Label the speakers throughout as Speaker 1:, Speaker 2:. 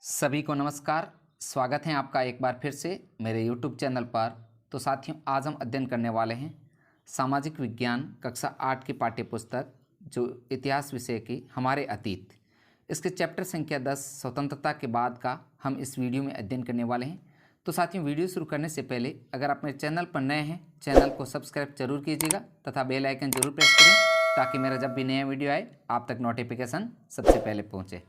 Speaker 1: सभी को नमस्कार। स्वागत है आपका एक बार फिर से मेरे YouTube चैनल पर। तो साथियों, आज हम अध्ययन करने वाले हैं सामाजिक विज्ञान कक्षा 8 की पाठ्य पुस्तक जो इतिहास विषय की हमारे अतीत, इसके चैप्टर संख्या 10 स्वतंत्रता के बाद का हम इस वीडियो में अध्ययन करने वाले हैं। तो साथियों, वीडियो शुरू करने से पहले अगर आप मेरे चैनल पर नए हैं, चैनल को सब्सक्राइब जरूर कीजिएगा तथा बेल आइकन जरूर प्रेस करें ताकि मेरा जब भी नया वीडियो आए आप तक नोटिफिकेशन सबसे पहले पहुँचे।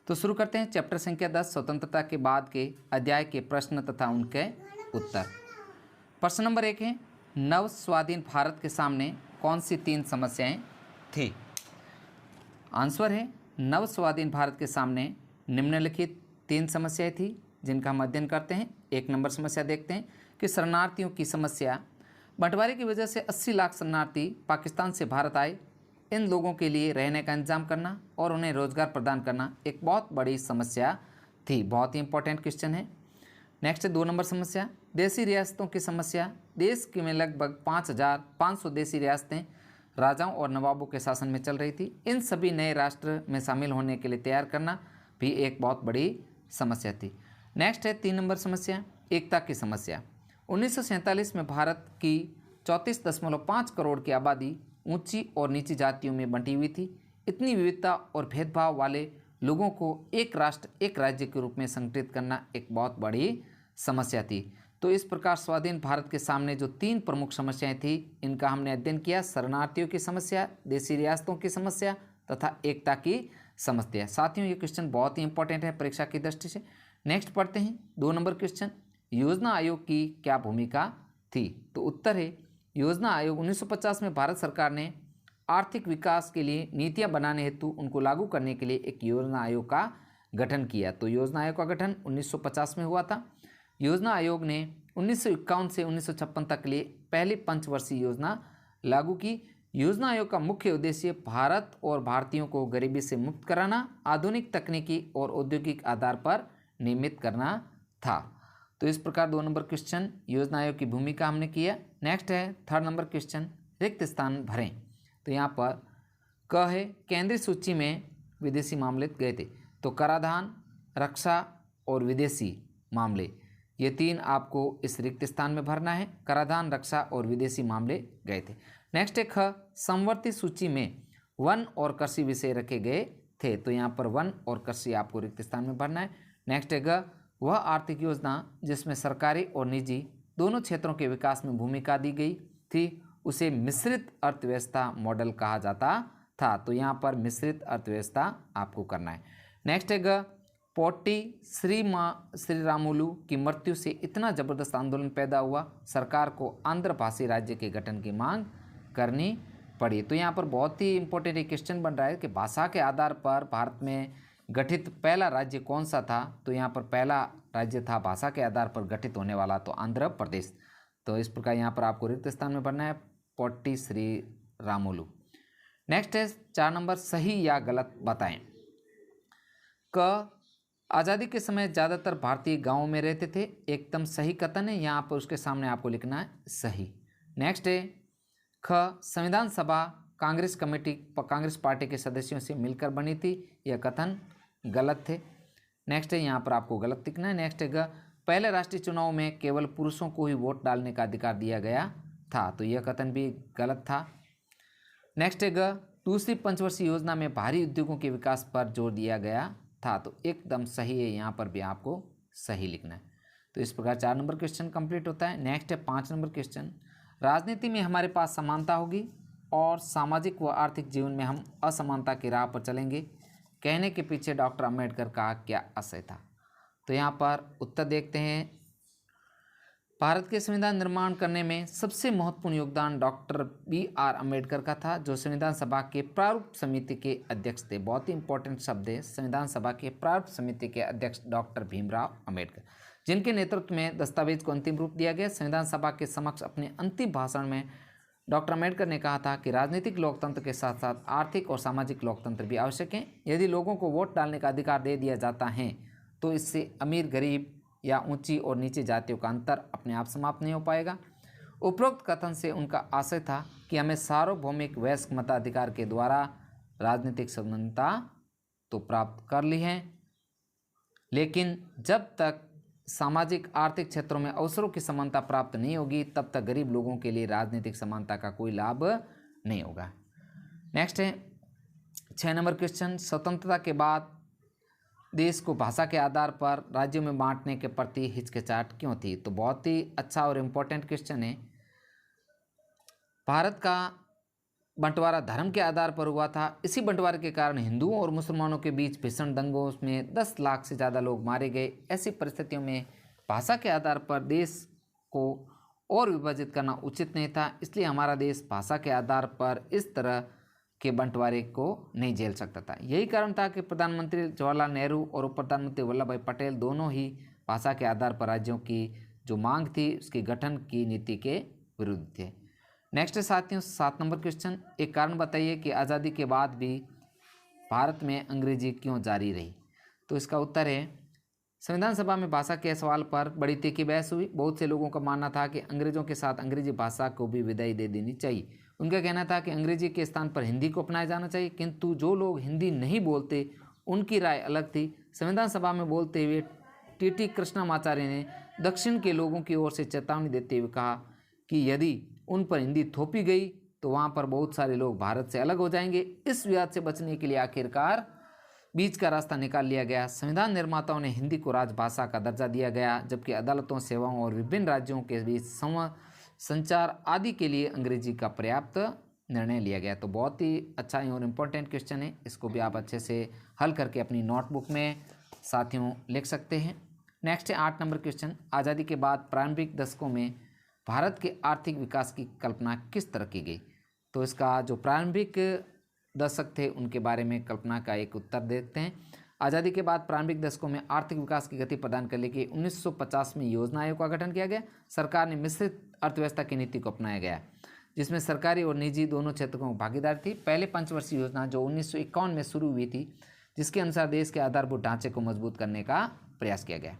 Speaker 1: तो शुरू करते हैं चैप्टर संख्या 10 स्वतंत्रता के बाद के अध्याय के प्रश्न तथा उनके उत्तर। प्रश्न नंबर 1 है, नव स्वाधीन भारत के सामने कौन सी 3 समस्याएं थी। आंसर है, नव स्वाधीन भारत के सामने निम्नलिखित 3 समस्याएं थी जिनका हम अध्ययन करते हैं। 1 नंबर समस्या देखते हैं कि शरणार्थियों की समस्या। बंटवारे की वजह से 80 लाख शरणार्थी पाकिस्तान से भारत आए। इन लोगों के लिए रहने का इंतजाम करना और उन्हें रोजगार प्रदान करना एक बहुत बड़ी समस्या थी। बहुत ही इंपॉर्टेंट क्वेश्चन है। नेक्स्ट है 2 नंबर समस्या, देसी रियासतों की समस्या। देश की में लगभग 5500 देसी रियासतें राजाओं और नवाबों के शासन में चल रही थी। इन सभी नए राष्ट्र में शामिल होने के लिए तैयार करना भी एक बहुत बड़ी समस्या थी। नेक्स्ट है 3 नंबर समस्या, एकता की समस्या। 1947 में भारत की 34.5 करोड़ की आबादी ऊंची और नीची जातियों में बंटी हुई थी। इतनी विविधता और भेदभाव वाले लोगों को एक राष्ट्र एक राज्य के रूप में संगठित करना एक बहुत बड़ी समस्या थी। तो इस प्रकार स्वाधीन भारत के सामने जो 3 प्रमुख समस्याएं थी इनका हमने अध्ययन किया। शरणार्थियों की समस्या, देसी रियासतों की समस्या तथा एकता की समस्या। साथियों, ये क्वेश्चन बहुत ही इंपॉर्टेंट है परीक्षा की दृष्टि से। नेक्स्ट पढ़ते हैं 2 नंबर क्वेश्चन, योजना आयोग की क्या भूमिका थी। तो उत्तर है, योजना आयोग 1950 में भारत सरकार ने आर्थिक विकास के लिए नीतियां बनाने हेतु उनको लागू करने के लिए एक योजना आयोग का गठन किया। तो योजना आयोग का गठन 1950 में हुआ था। योजना आयोग ने 1951 से 1956 तक के लिए पहली पंचवर्षीय योजना लागू की। योजना आयोग का मुख्य उद्देश्य भारत और भारतीयों को गरीबी से मुक्त कराना, आधुनिक तकनीकी और औद्योगिक आधार पर नियमित करना था। तो इस प्रकार 2 नंबर क्वेश्चन योजना आयोग की भूमिका हमने किया। नेक्स्ट है 3rd नंबर क्वेश्चन, रिक्त स्थान भरें। तो यहाँ पर क है, केंद्रीय सूची में विदेशी मामले गए थे। तो कराधान, रक्षा और विदेशी मामले, ये 3 आपको इस रिक्त स्थान में भरना है। कराधान, रक्षा और विदेशी मामले गए थे। नेक्स्ट है ख, समवर्ती सूची में वन और कृषि विषय रखे गए थे। तो यहाँ पर वन और कृषि आपको रिक्त स्थान में भरना है। नेक्स्ट है ग, वह आर्थिक योजना जिसमें सरकारी और निजी दोनों क्षेत्रों के विकास में भूमिका दी गई थी उसे मिश्रित अर्थव्यवस्था मॉडल कहा जाता था। तो यहाँ पर मिश्रित अर्थव्यवस्था आपको करना है। नेक्स्ट है ग, पोट्टी श्री रामुलु की मृत्यु से इतना जबरदस्त आंदोलन पैदा हुआ, सरकार को आंध्र भाषी राज्य के गठन की मांग करनी पड़ी। तो यहाँ पर बहुत ही इंपॉर्टेंट क्वेश्चन बन रहा है कि भाषा के आधार पर भारत में गठित पहला राज्य कौन सा था। तो यहाँ पर पहला राज्य था भाषा के आधार पर गठित होने वाला, तो आंध्र प्रदेश। तो इस प्रकार यहाँ पर आपको रिक्त स्थान में भरना है पोट्टी श्री रामुलु। नेक्स्ट है 4 नंबर, सही या गलत बताएं। क, आज़ादी के समय ज़्यादातर भारतीय गांवों में रहते थे। एकदम सही कथन है, यहाँ पर उसके सामने आपको लिखना है सही। नेक्स्ट है ख, संविधान सभा कांग्रेस पार्टी के सदस्यों से मिलकर बनी थी। यह कथन गलत थे। नेक्स्ट है, यहाँ पर आपको गलत लिखना है। नेक्स्ट है ग, पहले राष्ट्रीय चुनाव में केवल पुरुषों को ही वोट डालने का अधिकार दिया गया था। तो यह कथन भी गलत था। नेक्स्ट है ग, दूसरी पंचवर्षीय योजना में भारी उद्योगों के विकास पर जोर दिया गया था। तो एकदम सही है, यहाँ पर भी आपको सही लिखना है। तो इस प्रकार 4 नंबर क्वेश्चन कंप्लीट होता है। नेक्स्ट है 5 नंबर क्वेश्चन, राजनीति में हमारे पास समानता होगी और सामाजिक व आर्थिक जीवन में हम असमानता की राह पर चलेंगे, कहने के पीछे डॉक्टर अम्बेडकर का क्या आशय था। तो यहाँ पर उत्तर देखते हैं। भारत के संविधान निर्माण करने में सबसे महत्वपूर्ण योगदान डॉक्टर BR अम्बेडकर का था, जो संविधान सभा के प्रारूप समिति के अध्यक्ष थे। बहुत ही इंपॉर्टेंट शब्द है, संविधान सभा के प्रारूप समिति के अध्यक्ष डॉक्टर भीमराव अम्बेडकर, जिनके नेतृत्व में दस्तावेज को अंतिम रूप दिया गया। संविधान सभा के समक्ष अपने अंतिम भाषण में डॉक्टर अम्बेडकर ने कहा था कि राजनीतिक लोकतंत्र के साथ साथ आर्थिक और सामाजिक लोकतंत्र भी आवश्यक है। यदि लोगों को वोट डालने का अधिकार दे दिया जाता है तो इससे अमीर गरीब या ऊंची और नीची जातियों का अंतर अपने आप समाप्त नहीं हो पाएगा। उपरोक्त कथन से उनका आशय था कि हमें सार्वभौमिक वयस्क मताधिकार के द्वारा राजनीतिक स्वतंत्रता तो प्राप्त कर ली है, लेकिन जब तक सामाजिक आर्थिक क्षेत्रों में अवसरों की समानता प्राप्त नहीं होगी तब तक गरीब लोगों के लिए राजनीतिक समानता का कोई लाभ नहीं होगा। नेक्स्ट है 6 नंबर क्वेश्चन, स्वतंत्रता के बाद देश को भाषा के आधार पर राज्यों में बांटने के प्रति हिचकिचाहट क्यों थी? तो बहुत ही अच्छा और इम्पोर्टेंट क्वेश्चन है। भारत का बंटवारा धर्म के आधार पर हुआ था। इसी बंटवारे के कारण हिंदुओं और मुसलमानों के बीच भीषण दंगों में 10 लाख से ज़्यादा लोग मारे गए। ऐसी परिस्थितियों में भाषा के आधार पर देश को और विभाजित करना उचित नहीं था, इसलिए हमारा देश भाषा के आधार पर इस तरह के बंटवारे को नहीं झेल सकता था। यही कारण था कि प्रधानमंत्री जवाहरलाल नेहरू और उप प्रधानमंत्री वल्लभ भाई पटेल दोनों ही भाषा के आधार पर राज्यों की जो मांग थी उसके गठन की नीति के विरुद्ध थे। नेक्स्ट है साथियों 7 नंबर क्वेश्चन, एक कारण बताइए कि आज़ादी के बाद भी भारत में अंग्रेजी क्यों जारी रही? तो इसका उत्तर है संविधान सभा में भाषा के सवाल पर बड़ी तीखी बहस हुई। बहुत से लोगों का मानना था कि अंग्रेजों के साथ अंग्रेजी भाषा को भी विदाई दे देनी चाहिए। उनका कहना था कि अंग्रेजी के स्थान पर हिंदी को अपनाया जाना चाहिए, किंतु जो लोग हिंदी नहीं बोलते उनकी राय अलग थी। संविधान सभा में बोलते हुए टी कृष्णमाचार्य ने दक्षिण के लोगों की ओर से चेतावनी देते हुए कहा कि यदि उन पर हिंदी थोपी गई तो वहाँ पर बहुत सारे लोग भारत से अलग हो जाएंगे। इस विवाद से बचने के लिए आखिरकार बीच का रास्ता निकाल लिया गया। संविधान निर्माताओं ने हिंदी को राजभाषा का दर्जा दिया गया, जबकि अदालतों, सेवाओं और विभिन्न राज्यों के बीच संचार आदि के लिए अंग्रेजी का पर्याप्त निर्णय लिया गया। तो बहुत ही अच्छा और इम्पोर्टेंट क्वेश्चन है, इसको भी आप अच्छे से हल करके अपनी नोटबुक में साथियों लिख सकते हैं। नेक्स्ट है 8 नंबर क्वेश्चन, आज़ादी के बाद प्रारंभिक दशकों में भारत के आर्थिक विकास की कल्पना किस तरह की गई? तो इसका जो प्रारंभिक दशक थे उनके बारे में कल्पना का एक उत्तर देखते हैं। आज़ादी के बाद प्रारंभिक दशकों में आर्थिक विकास की गति प्रदान करने के लिए 1950 में योजना आयोग का गठन किया गया। सरकार ने मिश्रित अर्थव्यवस्था की नीति को अपनाया गया, जिसमें सरकारी और निजी दोनों क्षेत्रों की भागीदारी थी। पहले पंचवर्षीय योजना जो 1951 में शुरू हुई थी, जिसके अनुसार देश के आधारभूत ढांचे को मजबूत करने का प्रयास किया गया।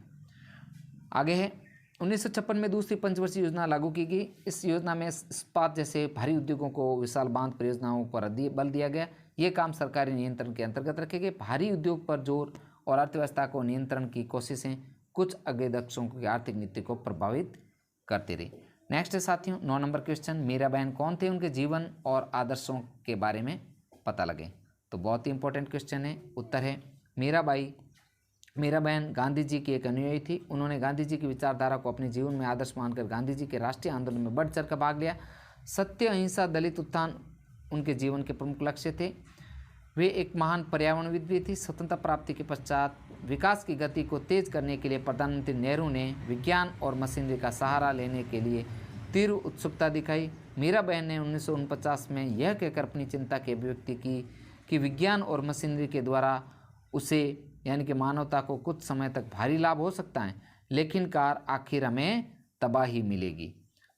Speaker 1: आगे है 1956 में दूसरी पंचवर्षीय योजना लागू की गई। इस योजना में इस्पात जैसे भारी उद्योगों को विशाल बांध परियोजनाओं पर बल दिया गया। ये काम सरकारी नियंत्रण के अंतर्गत रखे गए। भारी उद्योग पर जोर और अर्थव्यवस्था को नियंत्रण की कोशिशें कुछ अगले दशकों की आर्थिक नीति को प्रभावित करती रही। नेक्स्ट है साथियों 9 नंबर क्वेश्चन, मीराबहन कौन थे? उनके जीवन और आदर्शों के बारे में पता लगे। तो बहुत ही इंपॉर्टेंट क्वेश्चन है। उत्तर है मीराबहन गांधी जी की एक अनुयायी थी। उन्होंने गांधी जी की विचारधारा को अपने जीवन में आदर्श मानकर गांधी जी के राष्ट्रीय आंदोलन में बढ़ चढ़ कर भाग लिया। सत्य, अहिंसा, दलित उत्थान उनके जीवन के प्रमुख लक्ष्य थे। वे एक महान पर्यावरणविद भी थी। स्वतंत्रता प्राप्ति के पश्चात विकास की गति को तेज करने के लिए प्रधानमंत्री नेहरू ने विज्ञान और मशीनरी का सहारा लेने के लिए तीव्र उत्सुकता दिखाई। मीराबहन ने 1949 में यह कहकर अपनी चिंता की अभिव्यक्ति की कि विज्ञान और मशीनरी के द्वारा उसे यानी कि मानवता को कुछ समय तक भारी लाभ हो सकता है, लेकिन कार आखिर हमें तबाही मिलेगी।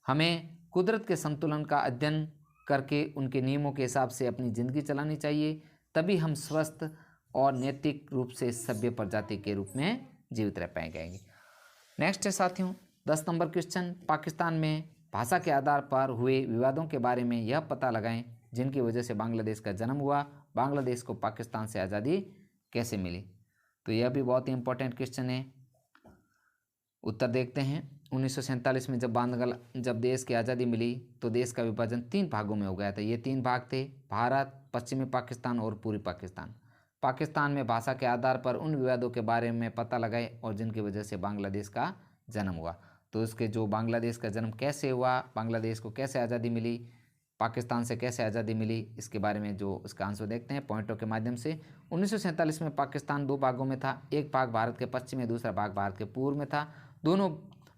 Speaker 1: हमें कुदरत के संतुलन का अध्ययन करके उनके नियमों के हिसाब से अपनी ज़िंदगी चलानी चाहिए, तभी हम स्वस्थ और नैतिक रूप से सभ्य प्रजाति के रूप में जीवित रह पाएंगे। नेक्स्ट है साथियों 10 नंबर क्वेश्चन, पाकिस्तान में भाषा के आधार पर हुए विवादों के बारे में यह पता लगाएं जिनकी वजह से बांग्लादेश का जन्म हुआ। बांग्लादेश को पाकिस्तान से आज़ादी कैसे मिली? तो यह भी बहुत ही इंपॉर्टेंट क्वेश्चन है। उत्तर देखते हैं। 1947 में जब देश की आज़ादी मिली तो देश का विभाजन 3 भागों में हो गया था। ये 3 भाग थे, भारत, पश्चिमी पाकिस्तान और पूर्वी पाकिस्तान। पाकिस्तान में भाषा के आधार पर उन विवादों के बारे में पता लगाए और जिनकी वजह से बांग्लादेश का जन्म हुआ। तो इसके जो बांग्लादेश का जन्म कैसे हुआ, बांग्लादेश को कैसे आज़ादी मिली, पाकिस्तान से कैसे आज़ादी मिली, इसके बारे में जो इसका आंसर देखते हैं पॉइंटों के माध्यम से। 1947 में पाकिस्तान 2 भागों में था। एक भाग भारत के पश्चिम में, दूसरा भाग भारत के पूर्व में था। दोनों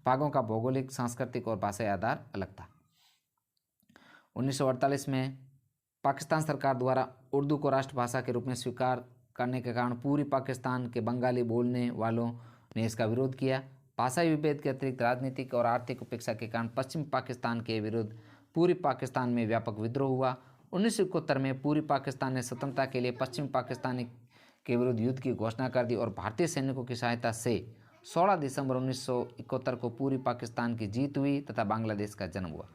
Speaker 1: भागों का भौगोलिक, सांस्कृतिक और भाषाई आधार अलग था। 1948 में पाकिस्तान सरकार द्वारा उर्दू को राष्ट्रभाषा के रूप में स्वीकार करने के कारण पूरी पाकिस्तान के बंगाली बोलने वालों ने इसका विरोध किया। भाषाई विभेद के अतिरिक्त राजनीतिक और आर्थिक उपेक्षा के कारण पश्चिम पाकिस्तान के विरुद्ध पूरी पाकिस्तान में व्यापक विद्रोह हुआ। 1971 में पूरी पाकिस्तान ने स्वतंत्रता के लिए पश्चिम पाकिस्तान के विरुद्ध युद्ध की घोषणा कर दी और भारतीय सैनिकों की सहायता से 16 दिसंबर 1971 को पूरी पाकिस्तान की जीत हुई तथा बांग्लादेश का जन्म हुआ।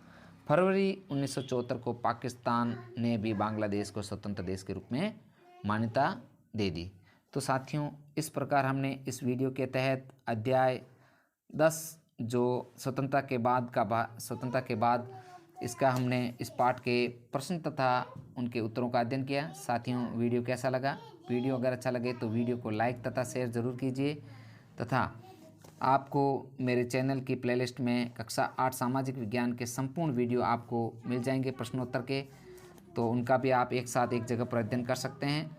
Speaker 1: फरवरी 1974 को पाकिस्तान ने भी बांग्लादेश को स्वतंत्र देश के रूप में मान्यता दे दी। तो साथियों, इस प्रकार हमने इस वीडियो के तहत अध्याय 10 जो स्वतंत्रता के बाद इसका हमने इस पाठ के प्रश्न तथा उनके उत्तरों का अध्ययन किया। साथियों, वीडियो कैसा लगा? वीडियो अगर अच्छा लगे तो वीडियो को लाइक तथा शेयर ज़रूर कीजिए तथा आपको मेरे चैनल की प्लेलिस्ट में कक्षा 8 सामाजिक विज्ञान के संपूर्ण वीडियो आपको मिल जाएंगे प्रश्नोत्तर के, तो उनका भी आप एक साथ एक जगह पर अध्ययन कर सकते हैं।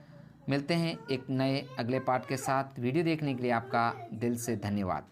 Speaker 1: मिलते हैं एक नए अगले पाठ के साथ। वीडियो देखने के लिए आपका दिल से धन्यवाद।